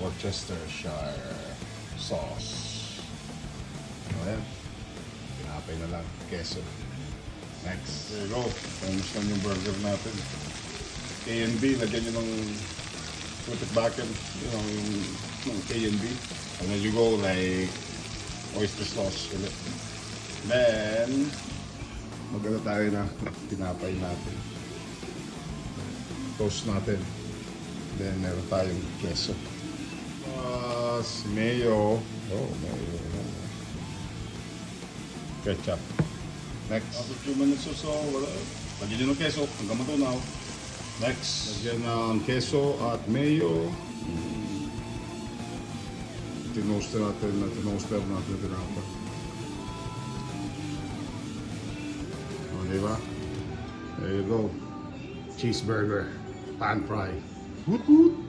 Worcestershire sauce. Ayan. Pinapay na lang. Queso. Next. There you go. Almost lang yung burger natin. A&B, lagyan nyo ng put it back in, you know, yung A&B. And then you go like oyster sauce ulit. Then, maganda tayo na tinapay natin. Toast natin. Then, meron tayong queso. Mayo. Oh, mayo. Ketchup. Next. After 2 minutes or so, wala. Lagyan nyo ng queso hanggang matunaw. Next. Lagyan ng queso at mayo. Tinoaster natin tinapay. O, diba? There you go. Cheeseburger. Pan fry. Woot woot!